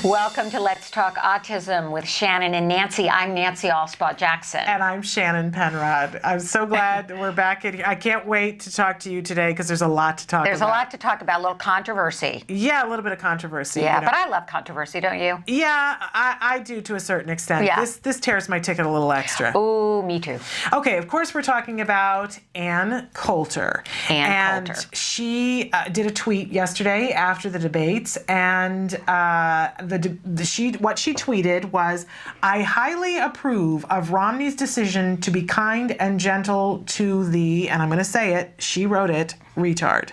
Welcome to Let's Talk Autism with Shannon and Nancy. I'm Nancy Alspaugh-Jackson. And I'm Shannon Penrod. I'm so glad that we're back in here. I can't wait to talk to you today because there's a lot to talk about. There's a lot to talk about, a little controversy. Yeah, a little bit of controversy. Yeah, but I love controversy, don't you? Yeah, I do to a certain extent. Yeah. This tears my ticket a little extra. Ooh, me too. Okay, of course we're talking about Ann Coulter. Ann Coulter. She did a tweet yesterday after the debates, and what she tweeted was, "I highly approve of Romney's decision to be kind and gentle to the," and I'm going to say it, she wrote it, "retard."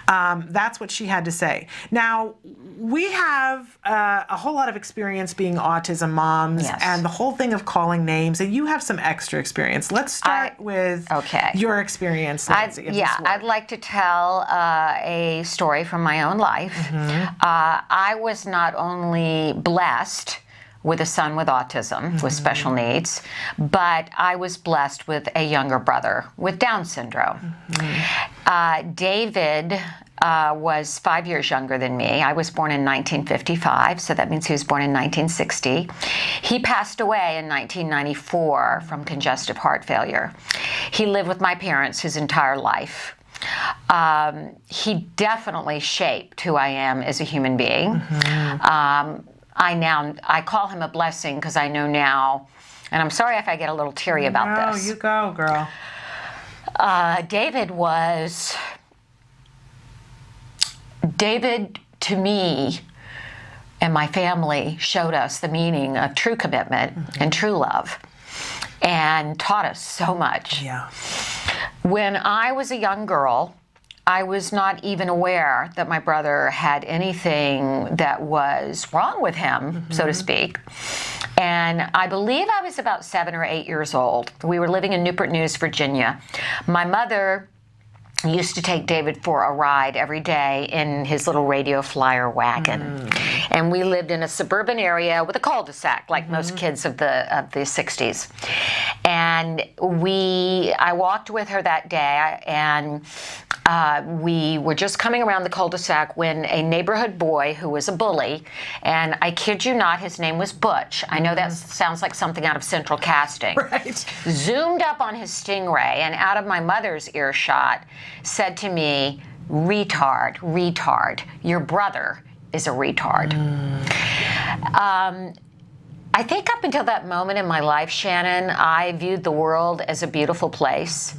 That's what she had to say. Now, we have a whole lot of experience being autism moms, Yes. and the whole thing of calling names, and you have some extra experience. Let's start with your experience, Nancy. I'd like to tell a story from my own life. Mm-hmm. I was not only blessed with a son with autism, with special needs, but I was blessed with a younger brother with Down syndrome. David was 5 years younger than me. I was born in 1955, so that means he was born in 1960. He passed away in 1994 from congestive heart failure. He lived with my parents his entire life. He definitely shaped who I am as a human being. I call him a blessing because I know now, and I'm sorry if I get a little teary about this. No, you go, girl. David, to me and my family, showed us the meaning of true commitment and true love, and taught us so much. Yeah. When I was a young girl, I was not even aware that my brother had anything that was wrong with him, so to speak. And I believe I was about 7 or 8 years old. We were living in Newport News, Virginia. My mother used to take David for a ride every day in his little radio flyer wagon. And we lived in a suburban area with a cul-de-sac, like most kids of the 60s. And I walked with her that day, and we were just coming around the cul-de-sac when a neighborhood boy who was a bully, and I kid you not, his name was Butch. I know that sounds like something out of Central Casting. Right. Zoomed up on his Stingray, and out of my mother's earshot, said to me, "Retard, retard. Your brother is a retard." I think up until that moment in my life, Shannon, I viewed the world as a beautiful place,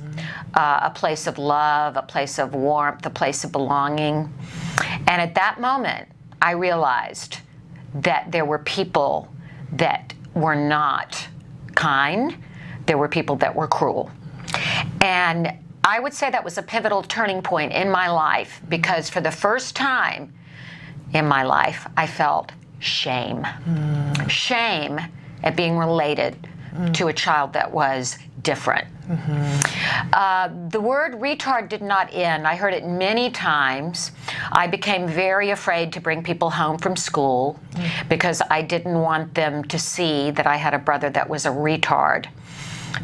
a place of love, a place of warmth, a place of belonging. And at that moment, I realized that there were people that were not kind. There were people that were cruel. And I would say that was a pivotal turning point in my life, because for the first time in my life, I felt shame. Shame at being related to a child that was different. The word retard did not end. I heard it many times. I became very afraid to bring people home from school because I didn't want them to see that I had a brother that was a retard.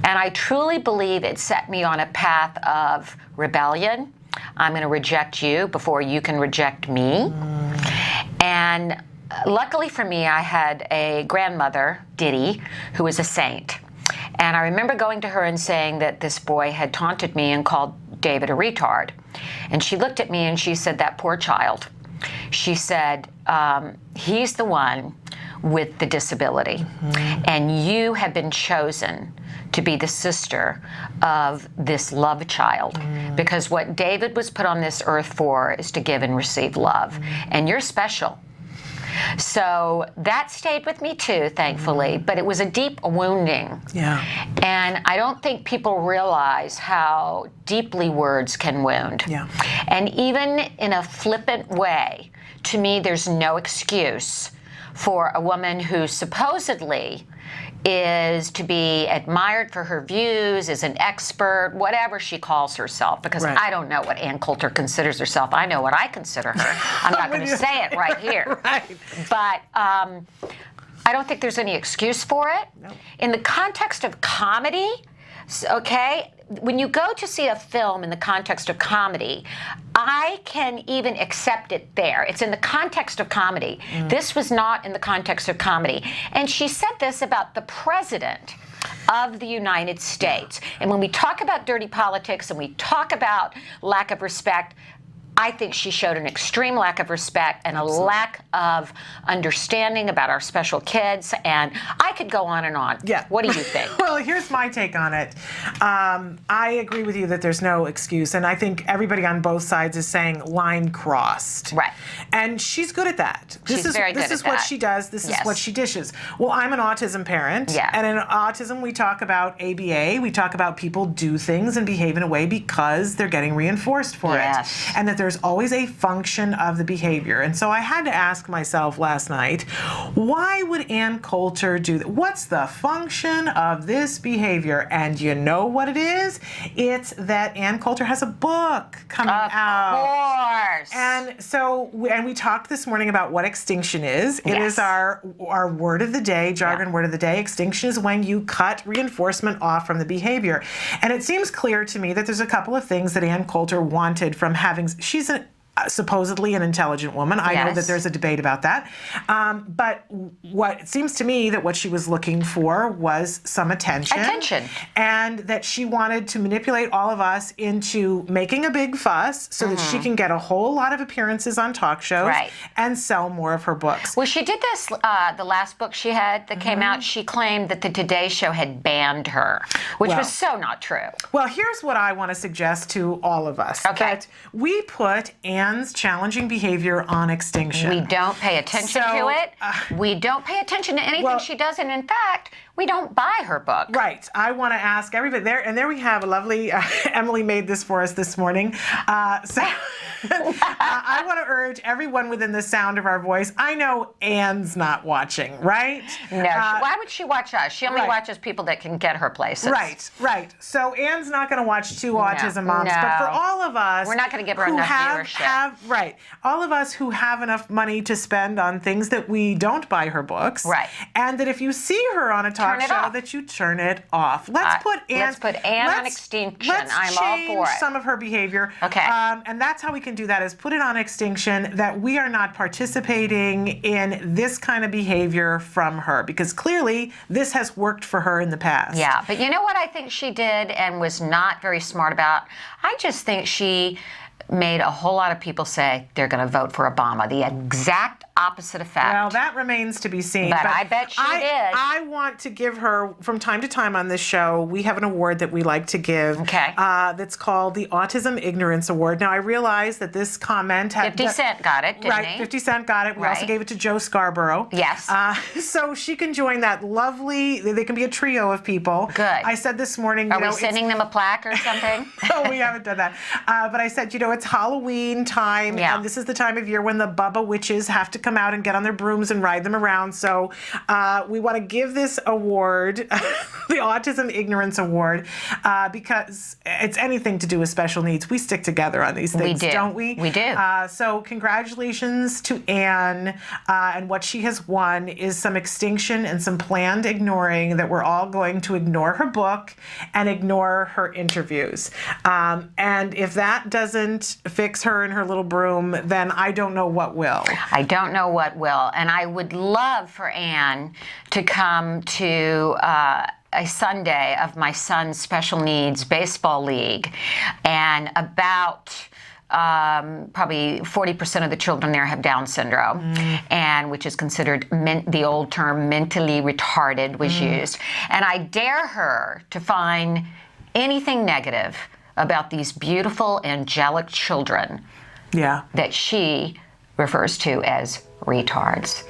And I truly believe it set me on a path of rebellion. I'm going to reject you before you can reject me. And luckily for me, I had a grandmother, Diddy, who was a saint. And I remember going to her and saying that this boy had taunted me and called David a retard. And she looked at me and she said, "That poor child." She said, "He's the one with the disability. And you have been chosen to be the sister of this love child. Because what David was put on this earth for is to give and receive love. And you're special." So that stayed with me too, thankfully, but it was a deep wounding. Yeah. And I don't think people realize how deeply words can wound. Yeah. And even in a flippant way, to me, there's no excuse for a woman who supposedly is to be admired for her views, is an expert, whatever she calls herself, because Right. I don't know what Ann Coulter considers herself. I know what I consider her. I'm not going to say it right here. Right. But I don't think there's any excuse for it. No. In the context of comedy, okay, when you go to see a film in the context of comedy, I can even accept it there. It's in the context of comedy. This was not in the context of comedy. And she said this about the president of the United States. And when we talk about dirty politics and we talk about lack of respect, I think she showed an extreme lack of respect and a lack of understanding about our special kids. And I could go on and on. Yeah. What do you think? Well, here's my take on it. I agree with you that there's no excuse. And I think everybody on both sides is saying line crossed. Right. And she's good at that. She's very good at that. This is what she does. This is what she dishes. Well, I'm an autism parent. Yeah. And in autism, we talk about ABA. We talk about people do things and behave in a way because they're getting reinforced for it. And that there's always a function of the behavior. And so I had to ask myself last night, why would Ann Coulter do that? What's the function of this behavior? And you know what it is? It's that Ann Coulter has a book coming out. Of course. And so, and we talked this morning about what extinction is. It is our word of the day, jargon word of the day. Extinction is when you cut reinforcement off from the behavior. And it seems clear to me that there's a couple of things that Ann Coulter wanted from having, she's supposedly an intelligent woman. I know that there's a debate about that. But what it seems to me that what she was looking for was some attention. And that she wanted to manipulate all of us into making a big fuss so that she can get a whole lot of appearances on talk shows and sell more of her books. Well, she did this, the last book she had that came out, she claimed that the Today Show had banned her, which was so not true. Well, here's what I want to suggest to all of us. That we put Ann's challenging behavior on extinction. We don't pay attention to it. We don't pay attention to anything she does. And in fact, we don't buy her book. Right. I want to ask everybody there. And there we have a lovely, Emily made this for us this morning. I want to urge everyone within the sound of our voice. I know Ann's not watching, right? No. Why would she watch us? She only watches people that can get her places. Right. So Ann's not going to watch two Autism Moms. But for all of us, we're not going to give her enough viewership. All of us who have enough money to spend on things that we don't buy her books. And that if you see her on a talk show, that you turn it off. Let's put Ann on extinction. I'm all for it. Let's change some of her behavior. And that's how we can do that, is put it on extinction, that we are not participating in this kind of behavior from her, because clearly this has worked for her in the past. Yeah, but you know what I think she did and was not very smart about? I just think she made a whole lot of people say they're going to vote for Obama. The exact opposite effect. Well, that remains to be seen. But I bet she did. I want to give her, from time to time on this show, we have an award that we like to give that's called the Autism Ignorance Award. Now, I realize that this comment had... 50 Cent got it, didn't he? 50 Cent got it. We also gave it to Joe Scarborough. Yes. So she can join that lovely... They can be a trio of people. Good. I said this morning... Are we sending them a plaque or something? No, we haven't done that. But I said, it's Halloween time, and this is the time of year when the Bubba witches have to come out and get on their brooms and ride them around. So we want to give this award, the Autism Ignorance Award, because it's anything to do with special needs. We stick together on these things, don't we? We do. So congratulations to Ann, and what she has won is some extinction and some planned ignoring, that we're all going to ignore her book and ignore her interviews. And if that doesn't fix her and her little broom, then I don't know what will. I don't know what will. And I would love for Ann to come to a Sunday of my son's special needs baseball league, and about probably 40% of the children there have Down syndrome, and which is considered, the old term mentally retarded was used. And I dare her to find anything negative about these beautiful angelic children that she refers to as retards.